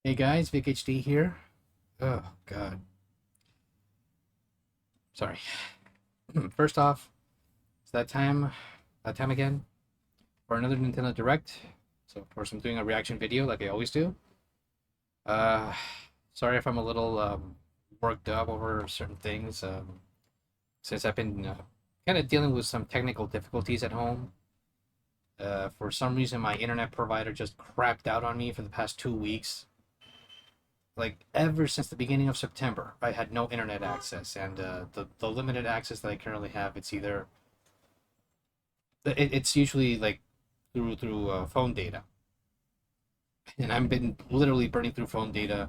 Hey guys, VicHD here. Oh god, sorry. First off, it's that time again for another Nintendo Direct. So of course I'm doing a reaction video like I always do. Uh, Sorry if I'm a little worked up over certain things. Since I've been kind of dealing with some technical difficulties at home. For some reason, my internet provider just crapped out on me for the past 2 weeks. Like ever since the beginning of September, I had no internet access, and the limited access that I currently have, it's either it's usually like through phone data, and I've been literally burning through phone data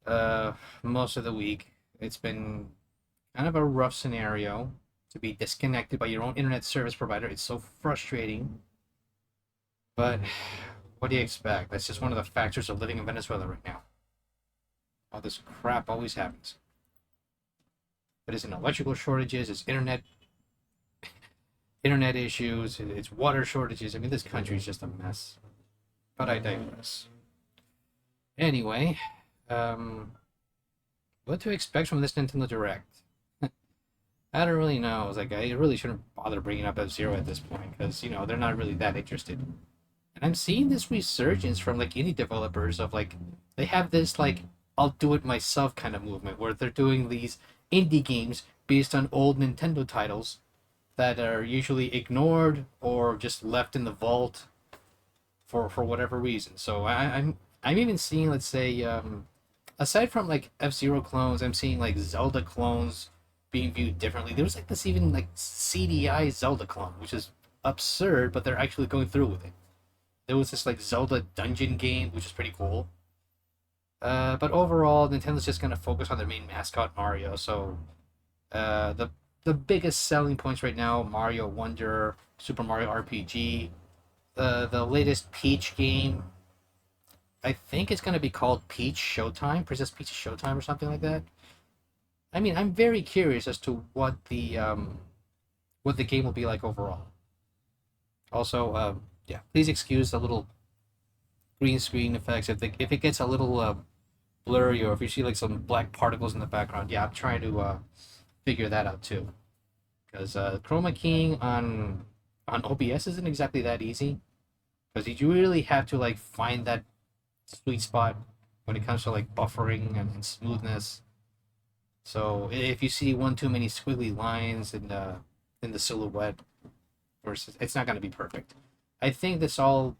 uh, most of the week. It's been kind of a rough scenario to be disconnected by your own internet service provider. It's so frustrating, but what do you expect? That's just one of the factors of living in Venezuela right now. All this crap always happens. But it's in electrical shortages, it's internet issues, it's water shortages. I mean, this country is just a mess. But I digress. Anyway, what to expect from this Nintendo Direct? I don't really know. It's like I really shouldn't bother bringing up F-Zero at this point because they're not really that interested. And I'm seeing this resurgence from like indie developers of like they have this like I'll do it myself kind of movement where they're doing these indie games based on old Nintendo titles that are usually ignored or just left in the vault for whatever reason. So I'm even seeing, let's say, aside from like F-Zero clones, I'm seeing like Zelda clones being viewed differently. There was like this even like CDI Zelda clone, which is absurd, but they're actually going through with it. There was this like Zelda dungeon game, which is pretty cool. But overall, Nintendo's just gonna focus on their main mascot Mario. So the biggest selling points right now: Mario Wonder, Super Mario RPG, the latest Peach game. I think it's gonna be called Peach Showtime, Princess Peach Showtime, or something like that. I mean, I'm very curious as to what the game will be like overall. Also, yeah, please excuse the little green screen effects if it gets a little blurry or if you see like some black particles in the background. Yeah, I'm trying to figure that out too, because chroma keying on OBS isn't exactly that easy, because you really have to like find that sweet spot when it comes to like buffering and smoothness. So if you see one too many squiggly lines in the silhouette, versus it's not going to be perfect. I think this all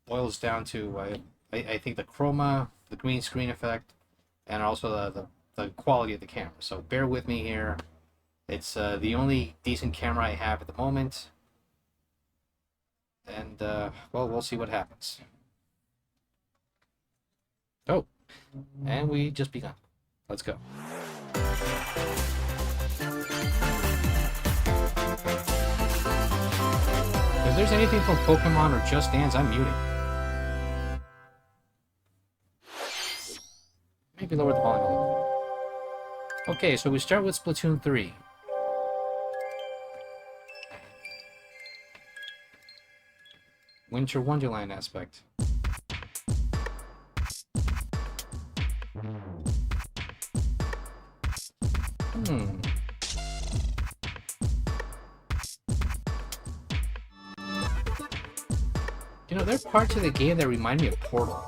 boils down to I think the chroma, the green screen effect, and also the quality of the camera. So bear with me here. It's the only decent camera I have at the moment, and well, we'll see what happens. Oh, and we just begun. Let's go. If there's anything from Pokemon or Just Dance, I'm muting. Maybe lower the volume a little. Okay, so we start with Splatoon 3. Winter Wonderland aspect. Hmm. There are parts of the game that remind me of Portal.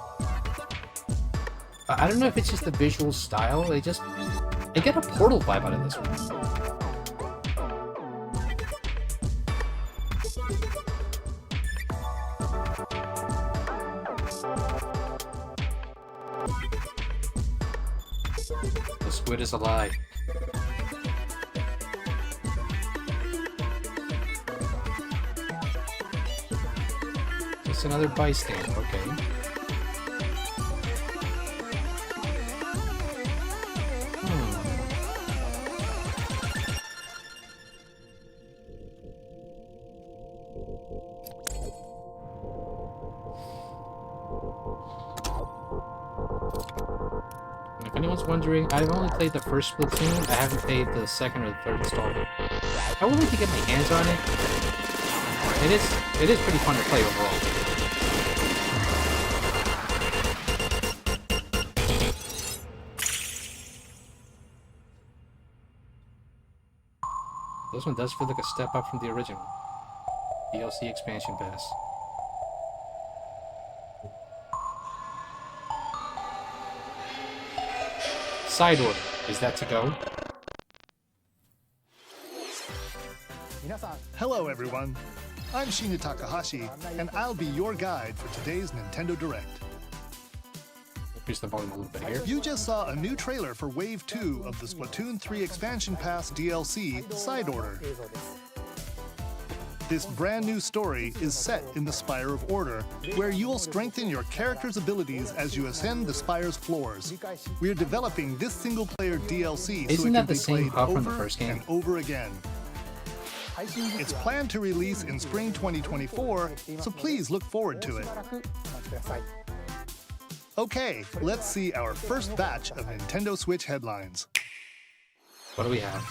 I don't know if it's just the visual style. I get a Portal vibe out of this one. The squid is alive. Just another bystander, okay. If anyone's wondering, I've only played the first Splatoon. I haven't played the second or the third installment. I would like to get my hands on it. It is pretty fun to play overall. This one does feel like a step up from the original. DLC expansion pass. Side order. Is that to go? Hello everyone, I'm Shinya Takahashi, and I'll be your guide for today's Nintendo Direct. Increase the volume a little bit here. You just saw a new trailer for Wave 2 of the Splatoon 3 Expansion Pass DLC, Side Order. This brand new story is set in the Spire of Order, where you'll strengthen your character's abilities as you ascend the Spire's floors. We're developing this single-player DLC so it can be played over and over again. It's planned to release in spring 2024, so please look forward to it. Okay, let's see our first batch of Nintendo Switch headlines. What do we have?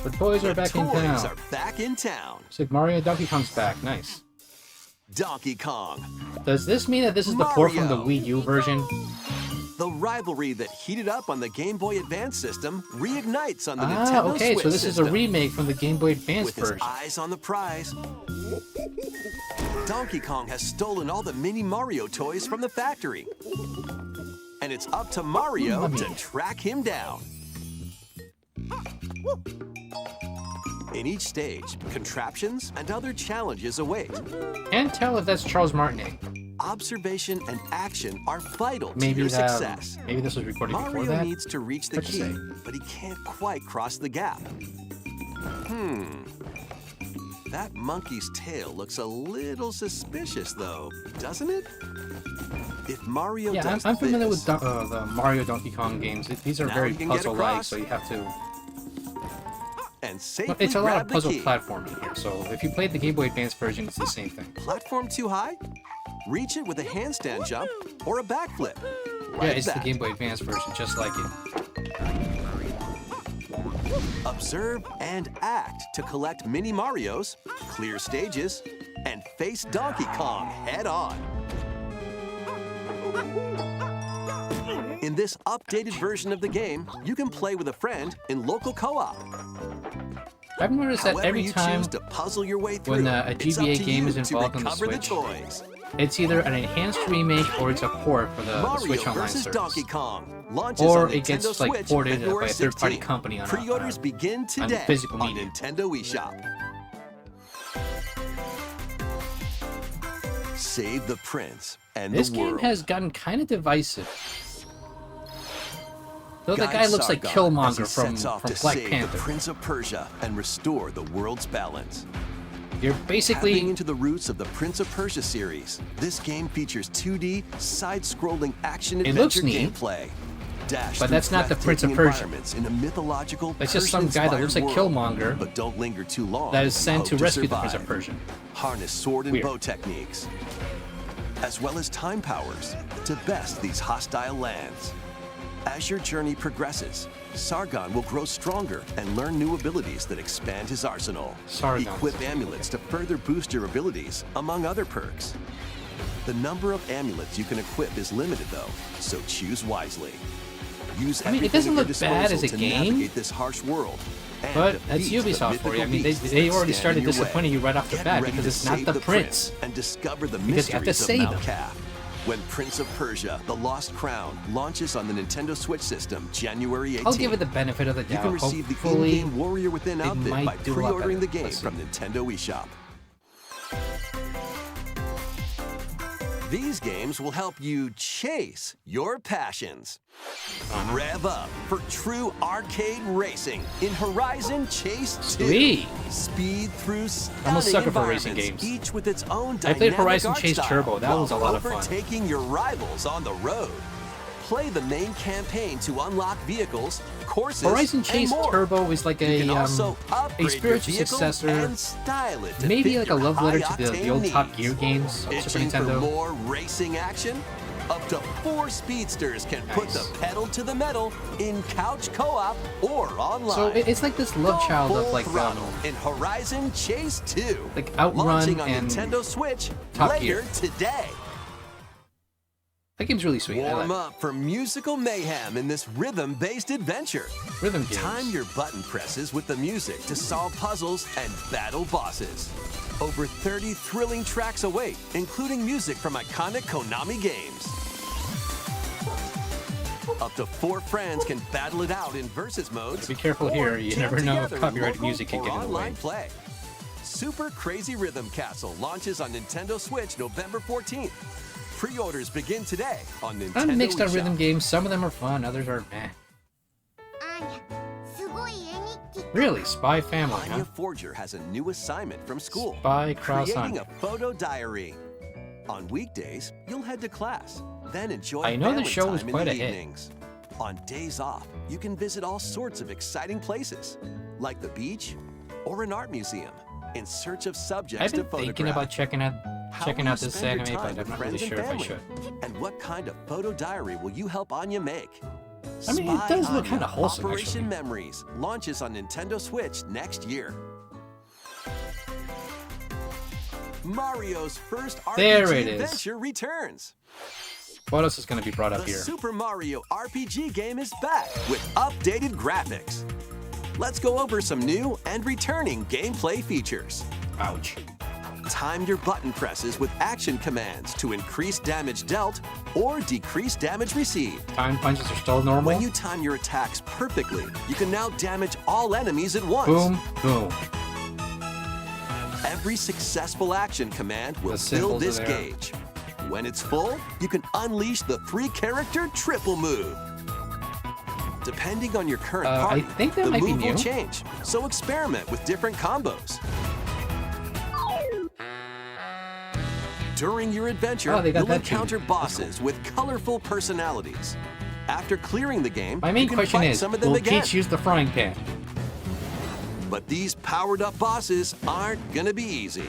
The toys are back in town. Toys are back in town. Super Mario and Donkey Kong's back. Nice. Donkey Kong. Does this mean that this is the port from the Wii U version? The rivalry that heated up on the Game Boy Advance system reignites on the Nintendo okay, Switch so this system. is a remake from the Game Boy Advance With version. his eyes on the prize, Donkey Kong has stolen all the mini Mario toys from the factory. And it's up to Mario to track him down. In each stage, contraptions and other challenges await. Can't tell if that's Charles Martinet. Observation and action are vital to your success. Maybe this was recorded before that. Mario needs to reach the key, but he can't quite cross the gap. That monkey's tail looks a little suspicious, though, doesn't it? If Mario does I'm familiar this, with the Mario Donkey Kong games. These are very puzzle-like, so you have to... and safely It's a lot of grab the puzzle key. platforming here, so if you played the Game Boy Advance version, it's the same thing. Platform too high? Reach it with a handstand jump or a backflip. Yeah, it's the Game Boy Advance version, just like it. Observe and act to collect mini Marios, clear stages, and face Donkey Kong head on. In this updated version of the game, you can play with a friend in local co-op. I've noticed that every time to puzzle your way through, when a GBA game is involved on the Switch, it's either an enhanced remake or it's a port for the Switch Online service. Donkey Kong or it gets like ported by a third-party company on Pre-orders begin today on physical on media. Nintendo eShop. Save the prince and This the world. game has gotten kind of divisive. Though the Guide guy looks like Sargon as he Killmonger from sets off to Black save Panther. the Prince of Persia and restore the world's balance. You're basically Tapping into the roots of the Prince of Persia series, this game features 2D, side-scrolling action-adventure gameplay. But that's not the Prince of Persia. In a mythological, it's just some guy that looks like Killmonger but don't linger too long. that is sent to rescue the survive. Prince of Persia. Harness sword and bow techniques, as well as time powers, to best these hostile lands. As your journey progresses, Sargon will grow stronger and learn new abilities that expand his arsenal. Equip amulets to further boost your abilities, among other perks. The number of amulets you can equip is limited, though, so choose wisely. Use it doesn't look bad as a to game, navigate this harsh world. But that's Ubisoft for you. I mean, they already started disappointing you right off the bat because it's not the Prince. And discover the because you have to mysteries save of Mount him. Calf. When Prince of Persia: The Lost Crown launches on the Nintendo Switch system January 18th. I'll give it the benefit of the doubt. You can receive the Hopefully, in-game Warrior Within outfit by do a lot pre-ordering the better. game from Nintendo eShop. These games will help you chase your passions. Rev up for true arcade racing in Horizon Chase 2. Sweet. Speed through stunning I'm a sucker for racing environments, games. each with its own I dynamic played Horizon art Chase style, Turbo. That was a lot of fun. Overtaking your rivals on the road. Play the main campaign to unlock vehicles, courses, Horizon Chase and more. Turbo is like a also a spiritual successor, maybe like a love letter to the old Top Gear games on Super Itching for Nintendo. more racing action? Up to 4 speedsters can put the pedal to the metal in couch co-op or online. So it's like this love child of like in Horizon Chase 2, like Outrun launching on and Nintendo Switch Top later Gear. today. That game's really sweet. Warm up for musical mayhem in this rhythm-based adventure. Rhythm games. Time your button presses with the music to solve puzzles and battle bosses. Over 30 thrilling tracks await, including music from iconic Konami games. Up to 4 friends can battle it out in versus modes. Be careful here, you never know if copyrighted music can get in the way. Play. Super Crazy Rhythm Castle launches on Nintendo Switch November 14th. Pre-orders begin today on Nintendo I'm mixed on eShop. rhythm games. Some of them are fun, others are meh. Really? Spy Family, huh? Anya Forger has a new assignment from school. Spy Cross Creating Anya. a photo diary. On weekdays, you'll head to class, then enjoy I know the family show time is in quite the a hit. evenings. On days off, you can visit all sorts of exciting places, like the beach or an art museum, in search of subjects I've to been photograph. thinking about checking out How will you this spend your anime, time but with I'm not really friends and sure if I family? should. And what kind of photo diary will you help Anya make? I mean, it Spy does look Anya kinda wholesome, Operation actually. Memories launches on Nintendo Switch next year. Mario's first There RPG it is. adventure returns. What else is going to be brought up The here? Super Mario RPG game is back with updated graphics. Let's go over some new and returning gameplay features. Ouch. Time your button presses with action commands to increase damage dealt or decrease damage received. Time punches are still normal. When you time your attacks perfectly, you can now damage all enemies at once. Boom, boom. Every successful action command will The fill symbols are this there. gauge. When it's full, you can unleash the 3-character triple move. Depending on your current I party, think that the might be move will new. change, so experiment with different combos. During your adventure, Oh, they got you'll that too. encounter bosses with colorful personalities. After clearing the game, My main you can question fight is, some of them will again. Peach use the frying pan? But these powered-up bosses aren't gonna be easy.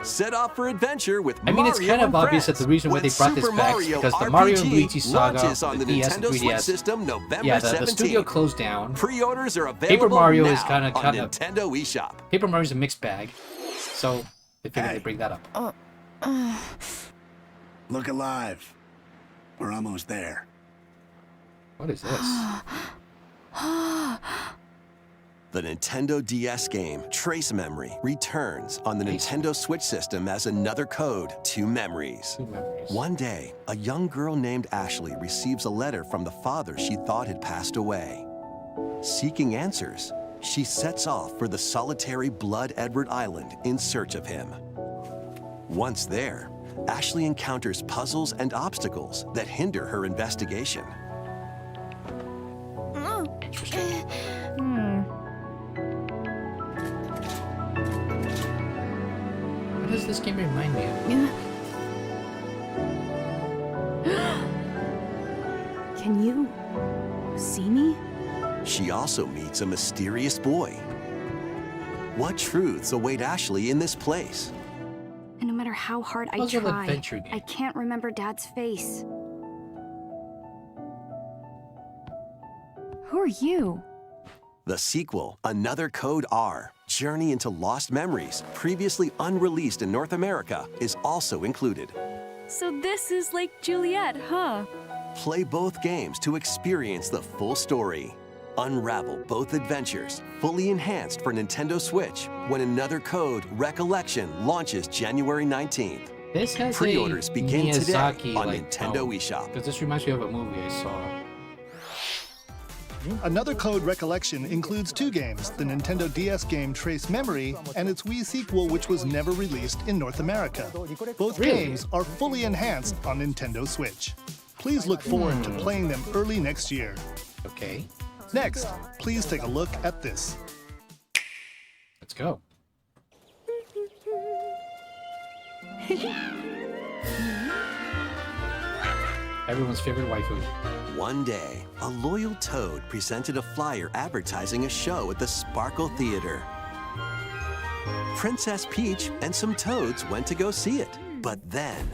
Set off for adventure with I mean, it's Mario kind of and obvious that friends the reason why when they brought this Super back is Mario because the RPG Mario and Luigi saga launches on on the the DS and Nintendo Switch 3DS. system November Yeah, the 17th. studio closed down. Pre-orders are available Paper Mario now is kinda- on kinda- Nintendo eShop. Paper Mario's a mixed bag, so they figured they'd bring that up. Look alive. We're almost there. What is this? The Nintendo DS game Trace Memory returns on the Nintendo Switch system as another code to memories. Two memories. One day, a young girl named Ashley receives a letter from the father she thought had passed away. Seeking answers, she sets off for the solitary Blood Edward Island in search of him. Once there, Ashley encounters puzzles and obstacles that hinder her investigation. Interesting. What does this game remind me of? Can you see me? She also meets a mysterious boy. What truths await Ashley in this place? And no matter how hard I Puzzle try, adventure game. I can't remember Dad's face. Who are you? The sequel, Another Code R, Journey into Lost Memories, previously unreleased in North America, is also included. So this is like Juliet, huh? Play both games to experience the full story. Unravel both adventures, fully enhanced for Nintendo Switch, when Another Code Recollection launches January 19th. This has Pre-orders a begin today Miyazaki, on like, Nintendo eShop. because this reminds me of a movie I saw. Another Code Recollection includes 2 games, the Nintendo DS game Trace Memory and its Wii sequel which was never released in North America. Both Really? games are fully enhanced on Nintendo Switch. Please look forward to playing them early next year. Okay, Next, please take a look at this. let's go. Everyone's favorite waifu. One day, a loyal toad presented a flyer advertising a show at the Sparkle Theater. Princess Peach and some toads went to go see it, but then...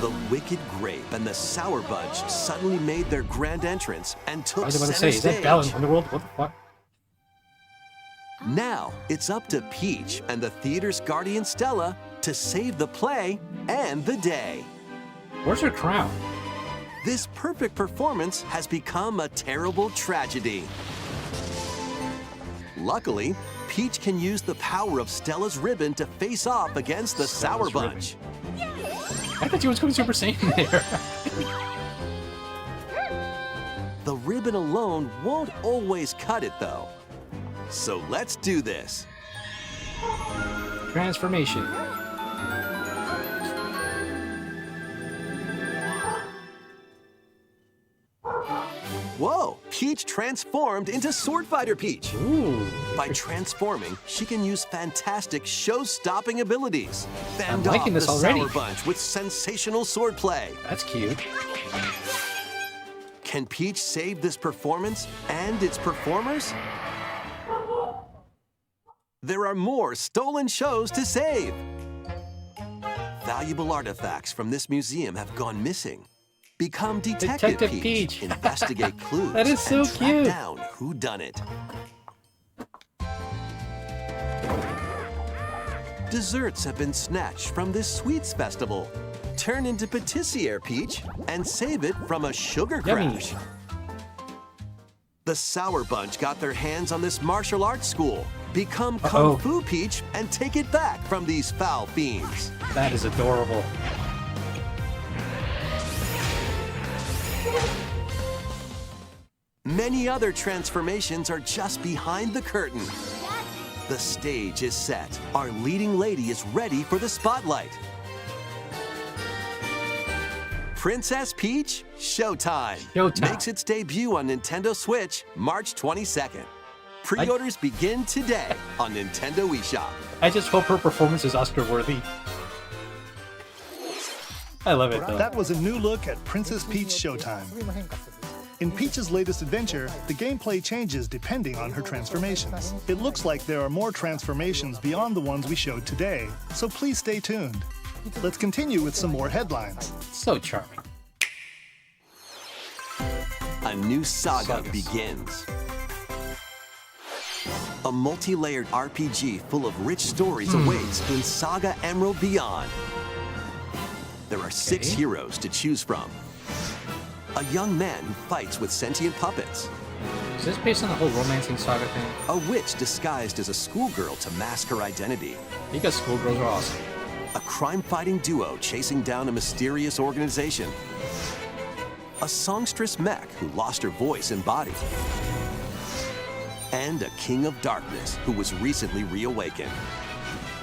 The Wicked Grape and the Sour Bunch suddenly made their grand entrance and took I was about to center say, is that Belle in stage. Underworld? What the fuck? Now it's up to Peach and the theater's guardian Stella to save the play and the day. Where's her crown? This perfect performance has become a terrible tragedy. Luckily, Peach can use the power of Stella's ribbon to face off against the Sour Stella's ribbon. Bunch. I thought she was going Super Saiyan there. The ribbon alone won't always cut it, though. So let's do this. Transformation. Whoa! Peach transformed into Sword Fighter Peach. Ooh. By transforming, she can use fantastic show-stopping abilities. Fend liking off this the already. Sour Bunch with sensational swordplay. That's cute. Can Peach save this performance and its performers? There are more stolen shows to save. Valuable artifacts from this museum have gone missing. Become Detective Detective Peach. Peach. Investigate clues That is so and track cute. down who done it. Desserts have been snatched from this sweets festival. Turn into Patissiere Peach and save it from a sugar Yummy. crash. The Sour Bunch got their hands on this martial arts school. Become Kung Fu Peach and take it back from these foul fiends. That is adorable. Many other transformations are just behind the curtain. The stage is set. Our leading lady is ready for the spotlight. Princess Peach, Showtime. Showtime. Makes its debut on Nintendo Switch March 22nd. Pre-orders begin today on Nintendo eShop. I just hope her performance is Oscar-worthy. I love it, though. That was a new look at Princess Peach Showtime. In Peach's latest adventure, the gameplay changes depending on her transformations. It looks like there are more transformations beyond the ones we showed today, so please stay tuned. Let's continue with some more headlines. So charming. A new saga Sagas. begins. A multi-layered RPG full of rich stories awaits in Saga Emerald Beyond. There are 6 Okay. heroes to choose from. A young man who fights with sentient puppets. Is this based on the whole romancing saga thing? A witch disguised as a schoolgirl to mask her identity. Because schoolgirls are awesome. A crime-fighting duo chasing down a mysterious organization. A songstress mech who lost her voice and body. And a king of darkness who was recently reawakened.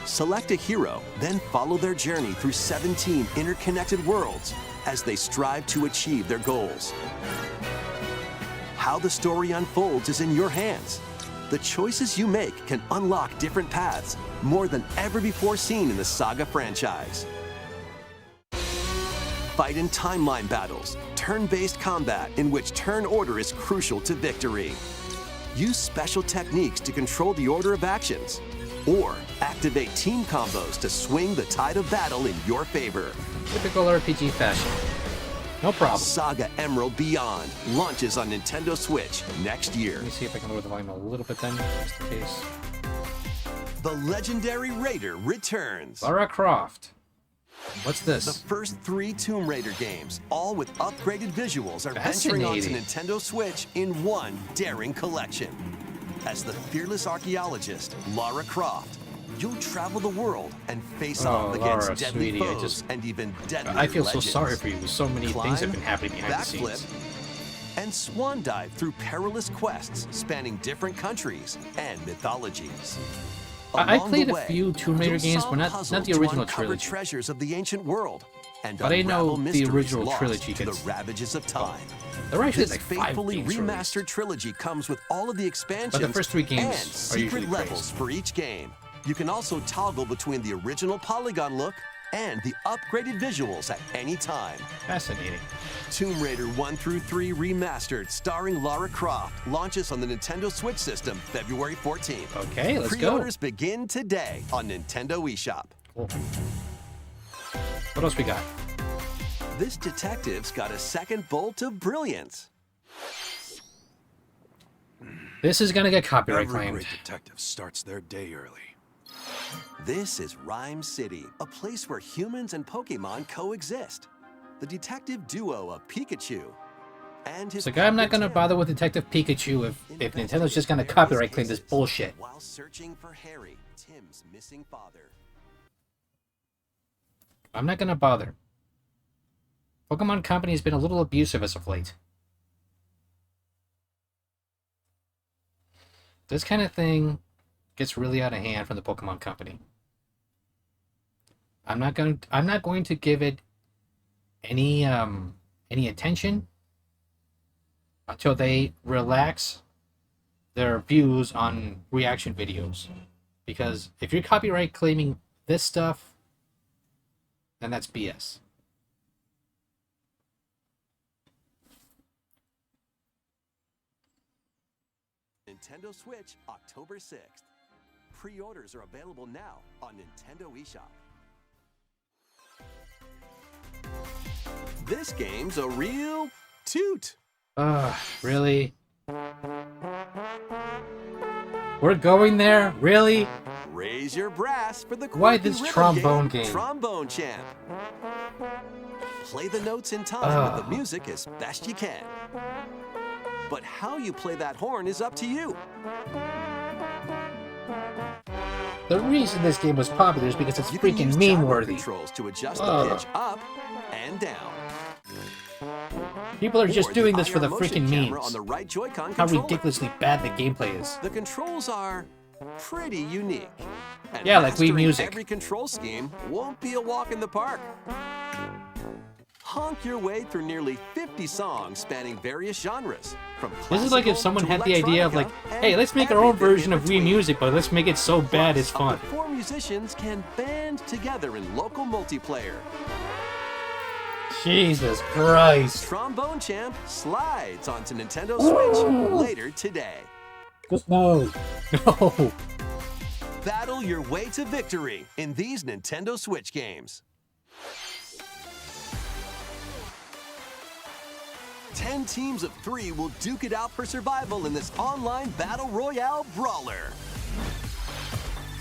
Select a hero, then follow their journey through 17 interconnected worlds as they strive to achieve their goals. How the story unfolds is in your hands. The choices you make can unlock different paths, more than ever before seen in the Saga franchise. Fight in timeline battles, turn-based combat in which turn order is crucial to victory. Use special techniques to control the order of actions, or activate team combos to swing the tide of battle in your favor. Typical RPG fashion. No problem. Saga Emerald Beyond launches on Nintendo Switch next year. Let me see if I can lower the volume a little bit then, just in case. The legendary Raider returns. Lara Croft. What's The this? first 3 Tomb Raider games, all with upgraded visuals, are venturing onto Fascinating. Nintendo Switch in one daring collection. As the fearless archaeologist, Lara Croft, you'll travel the world and face off against Lara, deadly sweetie, foes and even deadlier I feel legends. so sorry for you. So many things have been happening behind the backflip, scenes. and swan dive through perilous quests spanning different countries and mythologies. I Along played the a way, few Tomb Raider you'll games, solve but not puzzles the to original uncover trilogy. treasures of the ancient world and But I know unravel the mysteries original lost trilogy to the gets- ravages of time. There are actually This like 5 faithfully games remastered released. trilogy comes with all of the expansions first 3 games and are usually secret levels praised. for each game. You can also toggle between the original polygon look and the upgraded visuals at any time. Fascinating. Tomb Raider 1 through 3 Remastered, starring Lara Croft, launches on the Nintendo Switch system February 14th. Okay, let's go. Pre-orders begin today on Nintendo eShop. Cool. What else we got? this detective's got a second bolt of brilliance. This is gonna get copyright Every claimed. great detective starts their day early. This is Rhyme City, a place where humans and Pokemon coexist. The detective duo of Pikachu and his It's like, I'm not gonna bother with Detective Pikachu if Nintendo's just gonna copyright claim this bullshit. while searching for Harry, Tim's missing father. I'm not gonna bother. Pokemon Company has been a little abusive as of late. This kind of thing gets really out of hand from the Pokemon Company. I'm not going to give it any attention until they relax their views on reaction videos. Because if you're copyright claiming this stuff, then that's BS. Nintendo Switch, October 6th. Pre-orders are available now on Nintendo eShop. This game's a real toot. Really? We're going there? Really? Raise your brass for the Why quirky this rhythm trombone game? Trombone Champ. Play the notes in time with the music as best you can. But how you play that horn is up to you. The reason this game was popular is because it's You can freaking use gyro meme-worthy. controls to adjust the pitch up and down. People are just Or doing this for the IR motion freaking camera memes. on the right Joy-Con How controller. ridiculously bad the gameplay is. The controls are pretty unique. And Yeah, like Wii mastering Music. Every control scheme won't be a walk in the park. Honk your way through nearly 50 songs spanning various genres. From This is like if classical someone to had the idea of like, electronica hey, and let's make our own everything in version of Wii between. Music, but let's make it so bad it's fun. Up to 4 musicians can band together in local multiplayer. Jesus Christ. Trombone Champ slides onto Nintendo Switch later today. Just no. No. Battle your way to victory in these Nintendo Switch games. 10 teams of 3 will duke it out for survival in this online battle royale brawler.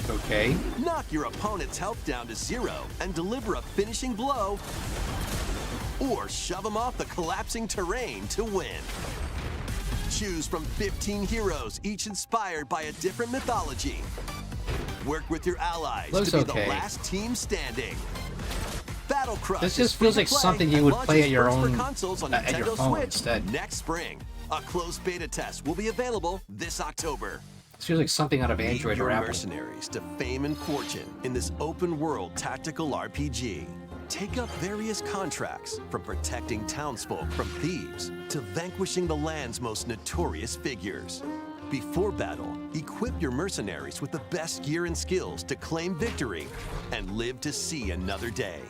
Okay. Knock your opponent's health down to 0 and deliver a finishing blow, or shove them off the collapsing terrain to win. Choose from 15 heroes, each inspired by a different mythology. Work with your allies Looks to be okay. the last team standing. Battle Crush This is just feels free like to play something you and would launches play at your first for own- consoles on at your Nintendo phone Switch instead. next spring. A closed beta test will be available this October. This feels like something out of Lead Android your or Apple. mercenaries to fame and fortune in this open-world tactical RPG. Take up various contracts, from protecting townsfolk from thieves to vanquishing the land's most notorious figures. Before battle, equip your mercenaries with the best gear and skills to claim victory and live to see another day.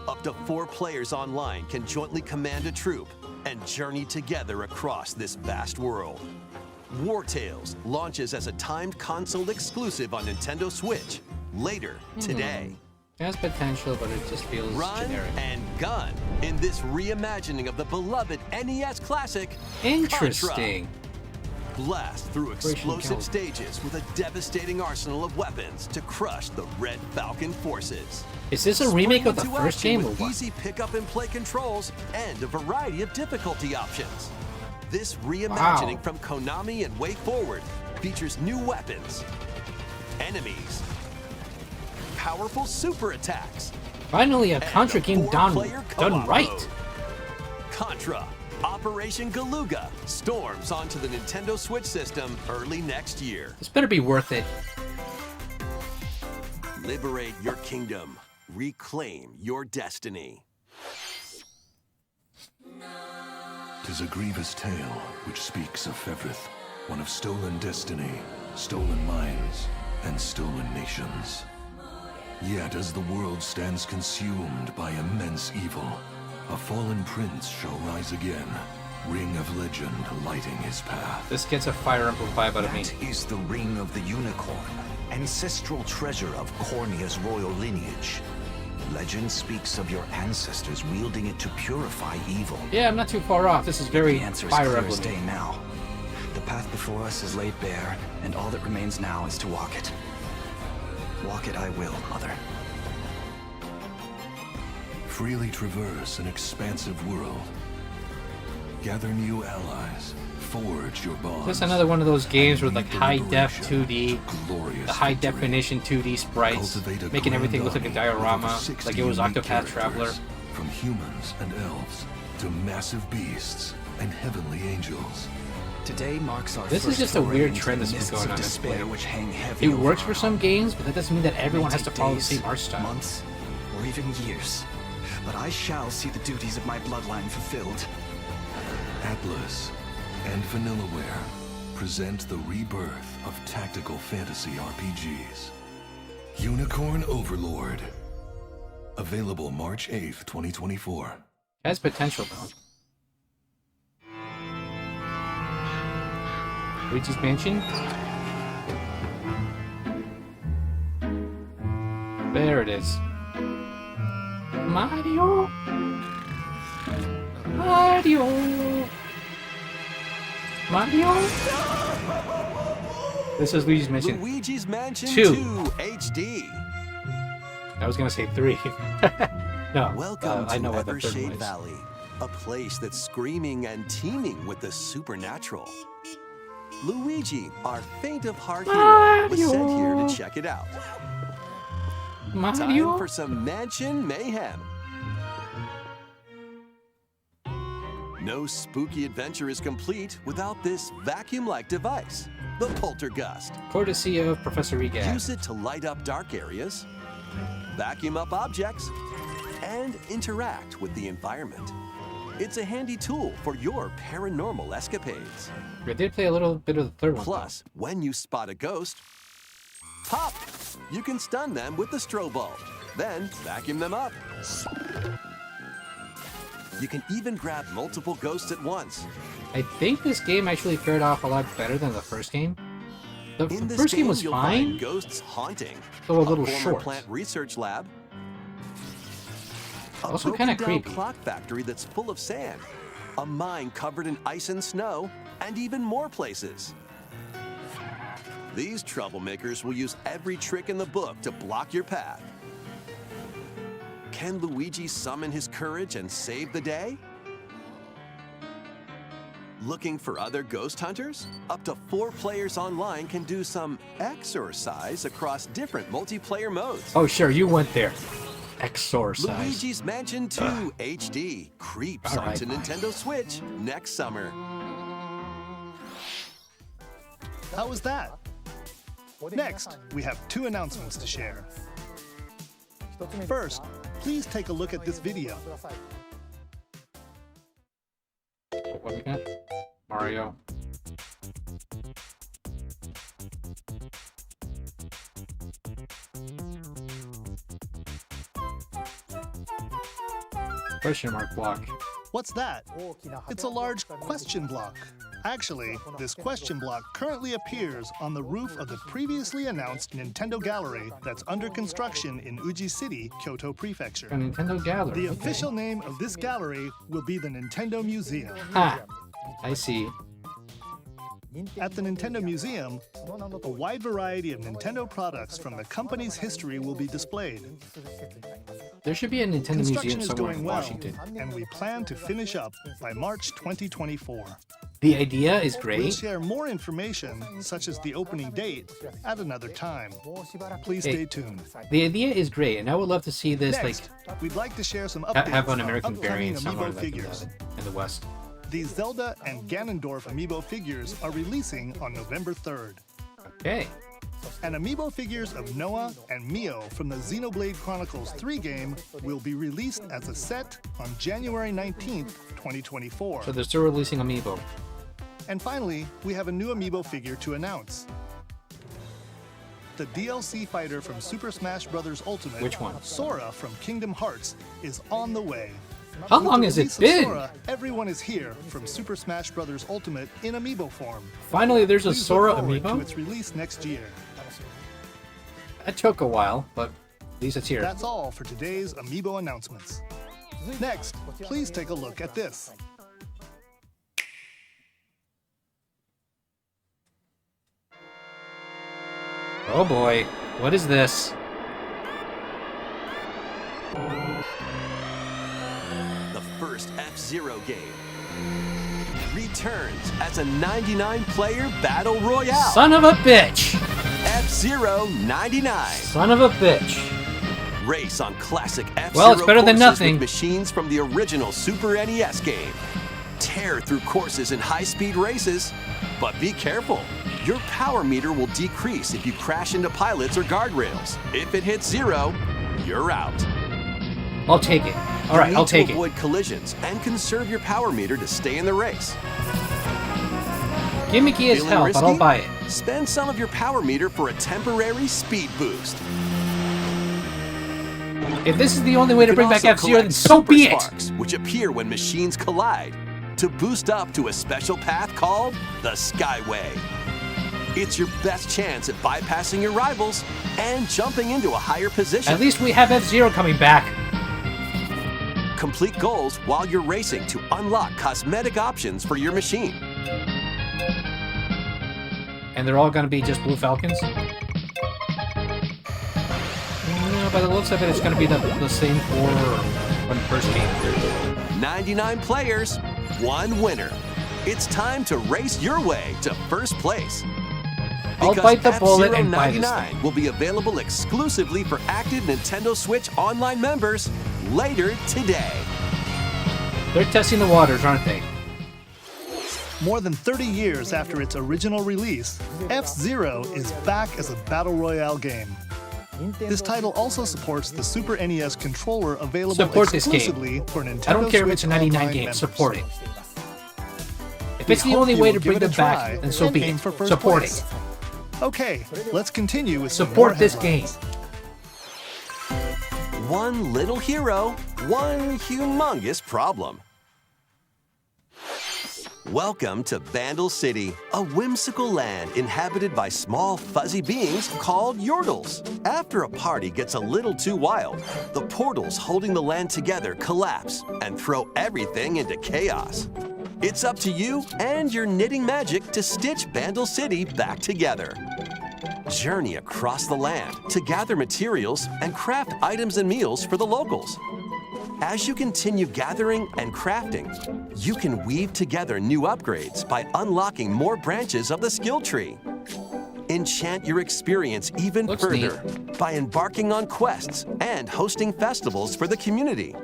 Up to 4 players online can jointly command a troop and journey together across this vast world. War Tales launches as a timed console exclusive on Nintendo Switch later today. It has potential, but it just feels Run generic. and gun in this reimagining of the beloved NES classic Interesting. Contra. Blast through Operation explosive Count. stages with a devastating arsenal of weapons to crush the Red Falcon forces. Is this a remake of the Spring into first action game or with what? easy pick-up and play controls and a variety of difficulty options. This reimagining Wow. from Konami and Way Forward features new weapons, enemies, powerful super attacks, Finally, a and Contra game four-player done co-op right. mode. Contra Operation Galuga storms onto the Nintendo Switch system early next year. This better be worth it. Liberate your kingdom. Reclaim your destiny. 'Tis a grievous tale which speaks of Fevrith, one of stolen destiny, stolen minds, and stolen nations. Yet as the world stands consumed by immense evil, a fallen prince shall rise again, ring of legend lighting his path. This gets a Fire Emblem vibe out of me. That is the Ring of the Unicorn, ancestral treasure of Cornia's royal lineage. Legend speaks of your ancestors wielding it to purify evil. Yeah, I'm not too far off. This is very The answer is Fire clear as Emblem. day now. The path before us is laid bare, and all that remains now is to walk it. Walk it I will, Mother. Freely traverse an expansive world. Gather new allies. Forge your bonds. This is another one of those games with like Lead the high def liberation 2D, to glorious the high victory. definition 2D sprites, Cultivate a making everything look like a grand army with over diorama, 60 like it was unique Octopath Traveler. characters, from humans and elves to massive beasts and heavenly angels. Today marks our This is first just a foray weird into trend the that's been mists going of on in despair play. which hang heavy It over works our for some home. games, but that doesn't mean that everyone May has to take follow the days, same art style. months, or even years. But I shall see the duties of my bloodline fulfilled. Atlas and Vanillaware present the rebirth of tactical fantasy RPGs. Unicorn Overlord. Available March 8th, 2024. Has potential though. Luigi's Mansion. There it is. Mario. Mario. Mario. This is Luigi's Mansion. Luigi's Mansion 2 HD. I was gonna say 3. No, Welcome I to know what the third Evershade one is. Valley, a place that's screaming and teeming with the supernatural. Luigi, our faint of heart hero, was sent here to check it out. Time Mario. for some mansion mayhem. No spooky adventure is complete without this vacuum-like device, the Poltergust. Courtesy of Professor Regan. Use it to light up dark areas, vacuum up objects, and interact with the environment. It's a handy tool for your paranormal escapades. I did play a little bit of the third one. Plus, when you spot a ghost, pop! You can stun them with the strobe bulb, then vacuum them up. You can even grab multiple ghosts at once. I think this game actually fared off a lot better than the first game. The In this first game was you'll fine, find ghosts haunting, though a little former short. plant research lab, a Also kinda broken-down creepy. clock factory that's full of sand, a mine covered in ice and snow, and even more places. These troublemakers will use every trick in the book to block your path. Can Luigi summon his courage and save the day? Looking for other ghost hunters? Up to 4 players online can do some exorcise across different multiplayer modes. Oh sure, you went there. Exorcise. Luigi's Mansion 2 HD creeps All right, onto fine. Nintendo Switch next summer. How was that? Next, we have 2 announcements to share. First, please take a look at this video. What we got? Mario. Question mark block. What's that? It's a large question block. Actually, this question block currently appears on the roof of the previously announced Nintendo Gallery that's under construction in Uji City, Kyoto A Prefecture. Nintendo Gallery. The okay. official name of this gallery will be the Nintendo Museum. Ha! I see. At the Nintendo Museum, a wide variety of Nintendo products from the company's history will be displayed. There should be a Nintendo Construction museum is somewhere going in well, Washington. and we plan to finish up by March 2024. The idea is We'll great. share more information, such as the opening date, at another time. Please stay tuned. The idea is great, and I would love to see this Next, we'd like to share some like updates have an on American upcoming variant somewhere amiibo like figures. in the West. These Zelda and Ganondorf amiibo figures are releasing on November 3rd. Okay. And amiibo figures of Noah and Mio from the Xenoblade Chronicles 3 game will be released as a set on January 19th, 2024. So they're still releasing Amiibo. And finally, we have a new amiibo figure to announce. The DLC fighter from Super Smash Bros. Ultimate, Which one? Sora from Kingdom Hearts, is on the way. How With long the has it release of been? Sora, everyone is here from Super Smash Bros. Ultimate in amiibo form. Finally, there's a Please look Sora forward to Amiibo? its release next year. That took a while, but At least it's here. That's all for today's Amiibo announcements. Next, please take a look at this. Oh boy, what is this? The first F-Zero game returns as a 99-player battle royale. Son of a bitch! F-Zero 99. Son of a bitch. Race on classic F-Zero Well, it's better than courses nothing. with machines from the original Super NES game. Tear through courses in high-speed races, but be careful. Your power meter will decrease if you crash into pilots or guardrails. If it hits 0, you're out. I'll take it. All right, I'll take to it. avoid collisions and conserve your power meter to stay in the race. Gimmicky as Feeling hell, but I'll risky? buy it. Spend some of your power meter for a temporary speed boost. If this is the only way to You bring can back also F-Zero, then collect so be super it! sparks, which appear when machines collide, to boost up to a special path called the Skyway. It's your best chance at bypassing your rivals and jumping into a higher position. At least we have F-Zero coming back. Complete goals while you're racing to unlock cosmetic options for your machine. And they're all gonna be just Blue Falcons? No, by the looks of it, it's gonna be the same four when first came. 99 players, 1 winner. It's time to race your way to first place. I'll Because bite the bullet and buy this F-Zero thing. 99 will be available exclusively for active Nintendo Switch Online members later today. They're testing the waters, aren't they? More than 30 years after its original release, F-Zero is back as a battle royale game. This title also supports the Super NES controller available Support this game. exclusively for Nintendo I don't care if it's Switch a 99 Online game, members. support it. If We it's the hope only you way will to give bring it a them back, try then so and be aim it. for first Support place. it. Okay, let's continue with some Support more this game. headlines. One little hero, one humongous problem. Welcome to Vandal City, a whimsical land inhabited by small fuzzy beings called Yordles. After a party gets a little too wild, the portals holding the land together collapse and throw everything into chaos. It's up to you and your knitting magic to stitch Vandal City back together. Journey across the land to gather materials and craft items and meals for the locals. As you continue gathering and crafting, you can weave together new upgrades by unlocking more branches of the skill tree. Enchant your experience even Looks further by embarking on quests and hosting festivals for the community.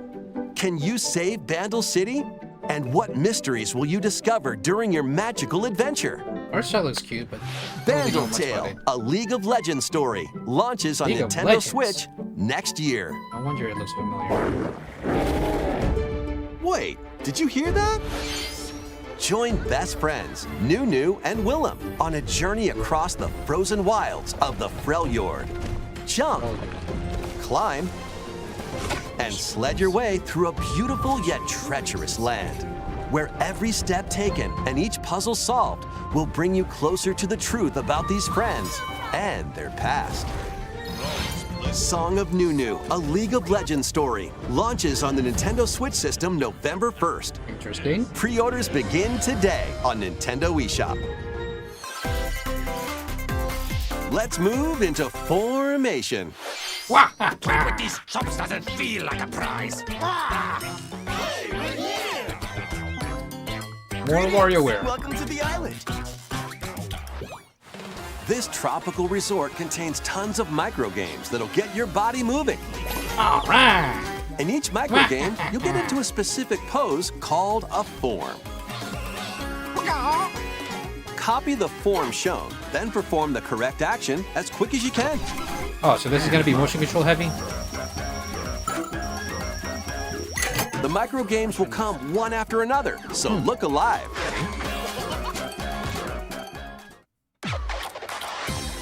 Can you save Vandal City? And what mysteries will you discover during your magical adventure? Art style looks cute, but Vandal Tale, a League of Legends story, launches on League of Nintendo Legends. Switch next year. I wonder it looks familiar. Wait, did you hear that? Join best friends, Nunu and Willem, on a journey across the frozen wilds of the Freljord. Jump, climb, and sled your way through a beautiful yet treacherous land, where every step taken and each puzzle solved will bring you closer to the truth about these friends and their past. Song of Nunu, a League of Legends story, launches on the Nintendo Switch system November 1st. Interesting. Pre-orders begin today on Nintendo eShop. Let's move into Formation. Playing with these chumps doesn't feel like a prize. More WarioWare. Welcome to the island. This tropical resort contains tons of micro games that'll get your body moving. All right. In each micro game, you'll get into a specific pose called a form. Copy the form shown, then perform the correct action as quick as you can. Oh, so this is gonna be motion control heavy? The micro games will come one after another, so look alive.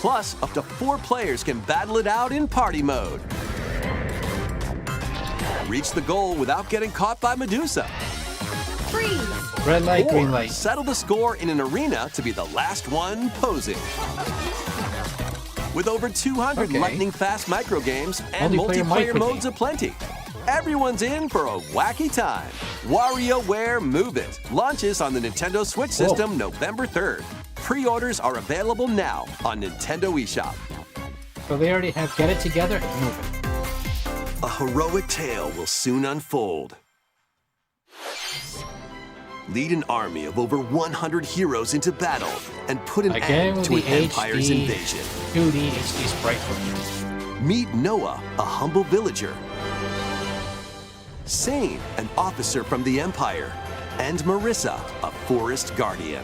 Plus, up to 4 players can battle it out in party mode. Reach the goal without getting caught by Medusa. Freeze! Red light, Or green light. settle the score in an arena to be the last one posing. with over 200 lightning-fast microgames and Multiplayer multiplayer microgame. modes aplenty. Everyone's in for a wacky time. WarioWare Move It launches on the Nintendo Switch system November 3rd. Pre-orders are available now on Nintendo eShop. So they already have Get It Together and Move It. A heroic tale will soon unfold. Lead an army of over 100 heroes into battle and put an end to an empire's invasion. 2D HD sprite footage. Meet Noah, a humble villager. Sane, an officer from the Empire. And Marissa, a forest guardian.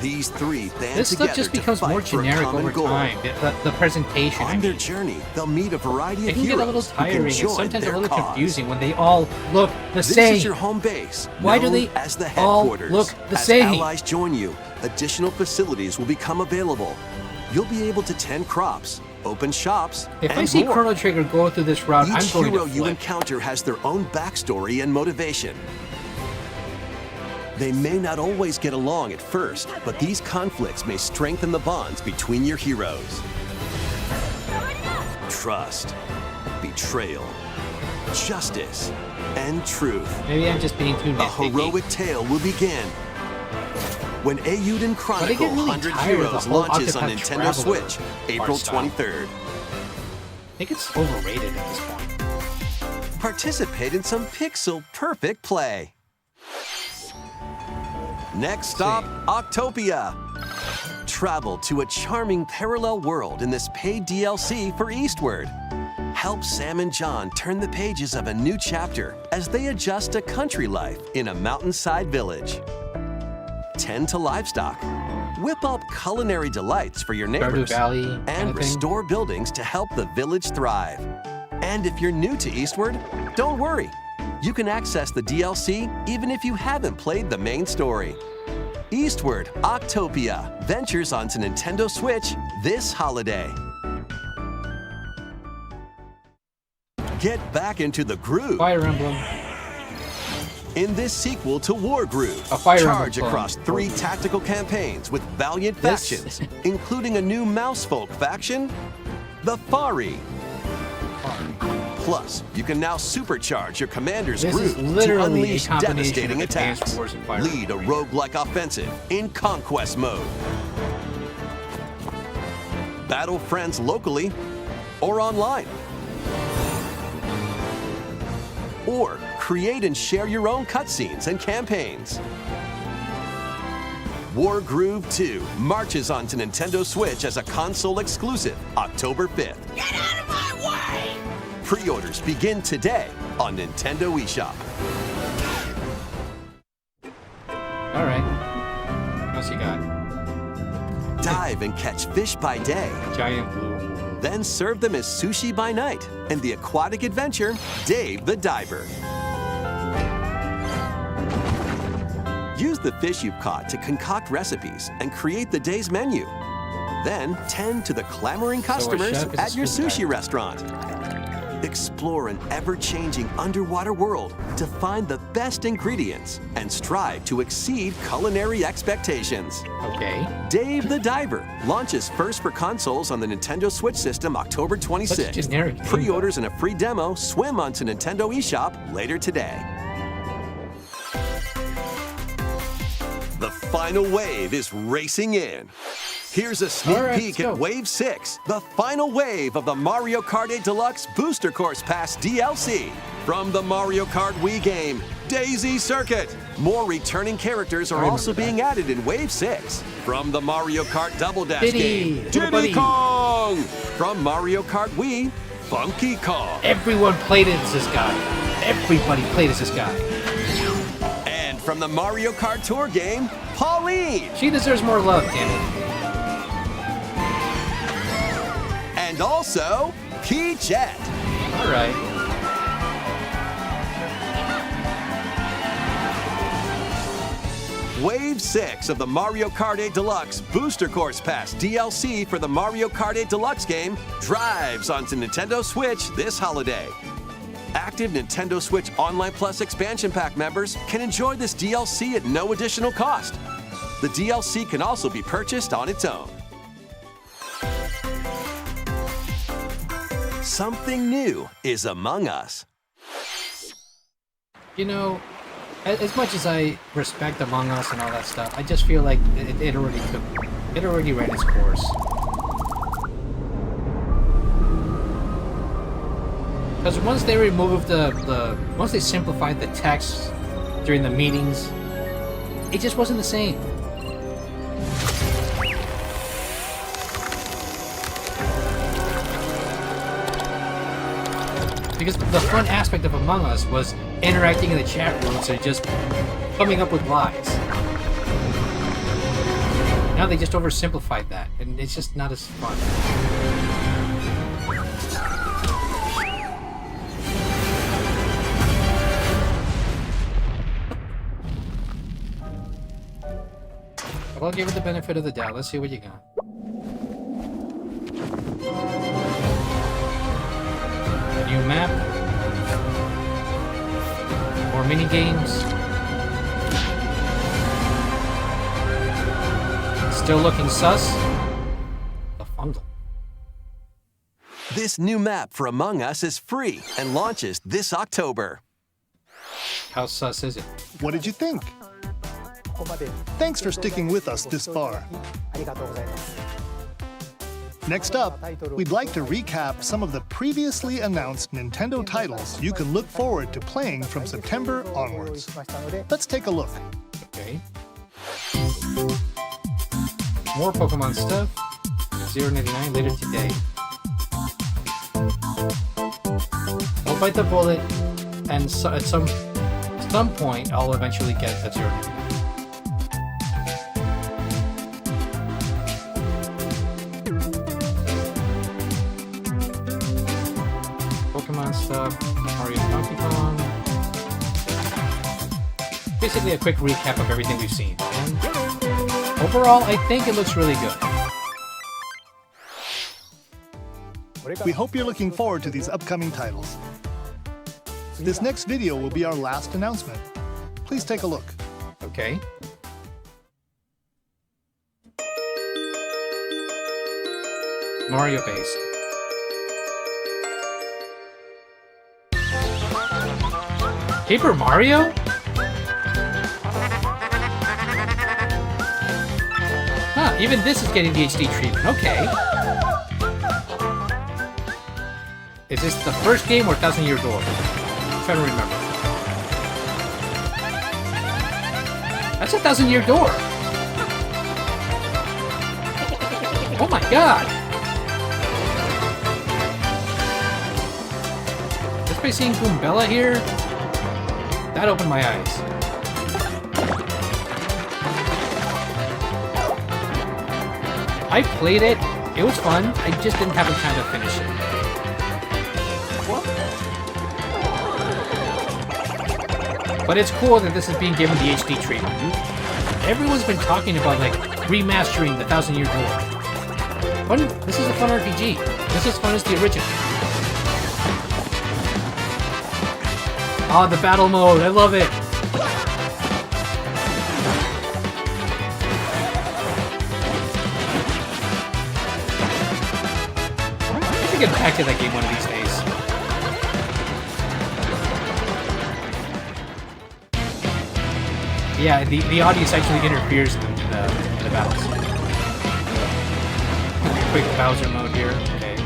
These three band This stuff together just to becomes fight more for a generic common over goal. time. The presentation. On their journey, they'll meet a variety It of can get a little heroes who tiring can and join sometimes a their little cause. confusing when they all look the This same. is your home base. Why do known they as the all headquarters. look the As same? allies join you, additional facilities will become available. You'll be able to tend crops, open shops, If and I see more. Chrono Trigger go through this route, I'm Each going hero to you flip. encounter has their own backstory and motivation. They may not always get along at first, but these conflicts may strengthen the bonds between your heroes. Trust, betrayal, justice, and truth. Maybe I'm just being too A nitpicky. heroic tale will begin when Eiyuden I Chronicle get really 100 tired of the Heroes whole launches on Octopath Nintendo Traveler Switch, April art style. 23rd. I think it's overrated at this point. Participate in some pixel-perfect play. Next stop, Octopia. Travel to a charming parallel world in this paid DLC for Eastward. Help Sam and John turn the pages of a new chapter as they adjust to country life in a mountainside village. Tend to livestock. Whip up culinary delights for your Stardew neighbors. Valley kind And of thing. restore buildings to help the village thrive. And if you're new to Eastward, don't worry. You can access the DLC even if you haven't played the main story. Eastward Octopia ventures onto Nintendo Switch this holiday. Get back into the groove. Fire Emblem. In this sequel to War Groove, A Fire charge Emblem across clone. 3 tactical campaigns with valiant This- factions, including a new mousefolk faction, the Fari. Plus, you can now supercharge your commander's This is groove to literally a unleash combination devastating of Advance attacks. Wars and Fire Lead a roguelike offensive in conquest mode. Battle friends locally or online. Or create and share your own cutscenes and campaigns. War Groove 2 marches onto Nintendo Switch as a console exclusive October 5th. Get out of my way! Pre-orders begin today on Nintendo eShop. All right. What else you got? Dive and catch fish by day, Giant blue. then serve them as sushi by night in the aquatic adventure Dave the Diver. Use the fish you've caught to concoct recipes and create the day's menu. Then tend to the clamoring customers chef is a at your scuba sushi diver. restaurant. Explore an ever-changing underwater world to find the best ingredients and strive to exceed culinary expectations. Okay. Dave the Diver launches first for consoles on the Nintendo Switch system October 26th. generic name, Pre-orders and a free demo swim onto Nintendo eShop later today. The final wave is racing in. Here's a sneak All right, peek let's at go. Wave 6, the final wave of the Mario Kart 8 Deluxe Booster Course Pass DLC. From the Mario Kart Wii game, Daisy Circuit. More returning characters are remember also that. being added in Wave 6. From the Mario Kart Double Dash Diddy, game, little buddy. Diddy Kong. From Mario Kart Wii, Funky Kong. Everyone played as this guy. Everybody played as this guy. And from the Mario Kart Tour game, Pauline. She deserves more love, damn it. And also, Peachette. All right. Wave 6 of the Mario Kart 8 Deluxe Booster Course Pass DLC for the Mario Kart 8 Deluxe game drives onto Nintendo Switch this holiday. Active Nintendo Switch Online Plus Expansion Pack members can enjoy this DLC at no additional cost. The DLC can also be purchased on its own. Something new is among us. You know, as much as I respect Among Us and all that stuff, I just feel like it already ran its course. Because once they removed once they simplified the text during the meetings, it just wasn't the same. Because the fun aspect of Among Us was interacting in the chat rooms and just coming up with lies. Now they just oversimplified that, and it's just not as fun. But I'll give it the benefit of the doubt. Let's see what you got. New map. More mini games. Still looking sus. The Fungal. This new map for Among Us is free and launches this October. How sus is it? What did you think? Thanks for sticking with us this far. Next up, we'd like to recap some of the previously announced Nintendo titles you can look forward to playing from September onwards. Let's take a look. Okay. More Pokemon stuff. $0.99 later today. I'll bite the bullet, and at some point, I'll eventually get a $0.99. Pokemon stuff, Mario Donkey Kong. Basically a quick recap of everything we've seen. And overall, I think it looks really good. We hope you're looking forward to these upcoming titles. This next video will be our last announcement. Please take a look. Okay. Mario based. Paper Mario? Huh, even this is getting the HD treatment. Okay. Is this the first game or 1,000 Year Door? I'm trying to remember. That's a 1,000 Year Door. Oh my god. Just by seeing Goombella here, that opened my eyes. I played it. It was fun. I just didn't have the time to finish it. But it's cool that this is being given the HD treatment. Everyone's been talking about like remastering the 1,000 Year Door. Fun. This is a fun RPG. This is as fun as the original. Oh, the battle mode. I love it. I should get back to that game one of these days. Yeah, the audience actually interferes in the battles. Quick Bowser mode here. Okay.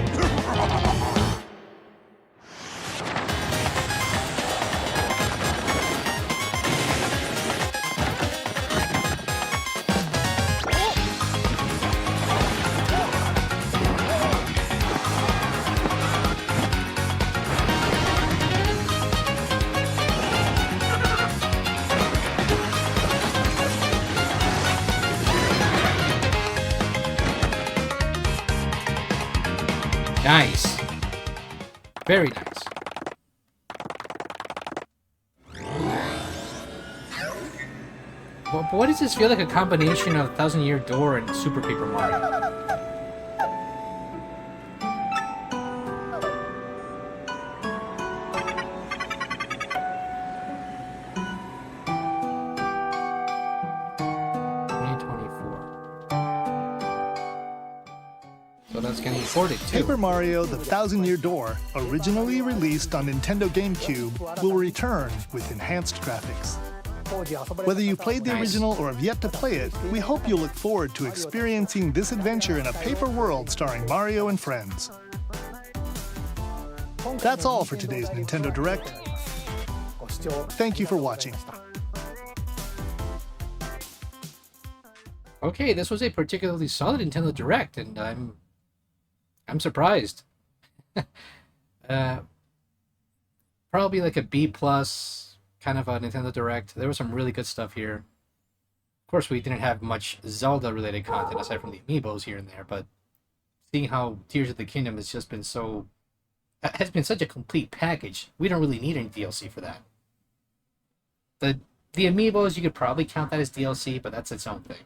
Nice. Very nice. But why does this feel like a combination of 1,000 Year Door and Super Paper Mario? So that's getting ported too. Paper Mario: The Thousand-Year Door, originally released on Nintendo GameCube, will return with enhanced graphics. Whether you played the original or have yet to play it, we hope you'll look forward to experiencing this adventure in a paper world starring Mario and friends. That's all for today's Nintendo Direct. Thank you for watching. Okay, this was a particularly solid Nintendo Direct, and I'm surprised. Probably like a B+ kind of a Nintendo Direct. There was some really good stuff here. Of course, we didn't have much Zelda-related content aside from the amiibos here and there, but seeing how Tears of the Kingdom has just been has been such a complete package, we don't really need any DLC for that. The amiibos, you could probably count that as DLC, but that's its own thing.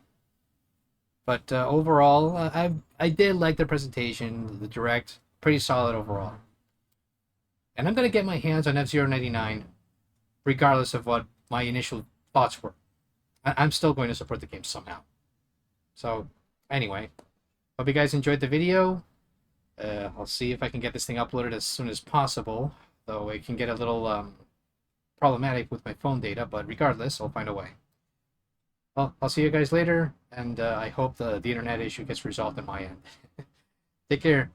But overall, I did like the presentation, the Direct, pretty solid overall. And I'm going to get my hands on F-Zero 99, regardless of what my initial thoughts were. I'm still going to support the game somehow. So, anyway, hope you guys enjoyed the video. I'll see if I can get this thing uploaded as soon as possible, though it can get a little problematic with my phone data, but regardless, I'll find a way. Well, I'll see you guys later, and I hope the internet issue gets resolved on my end. Take care.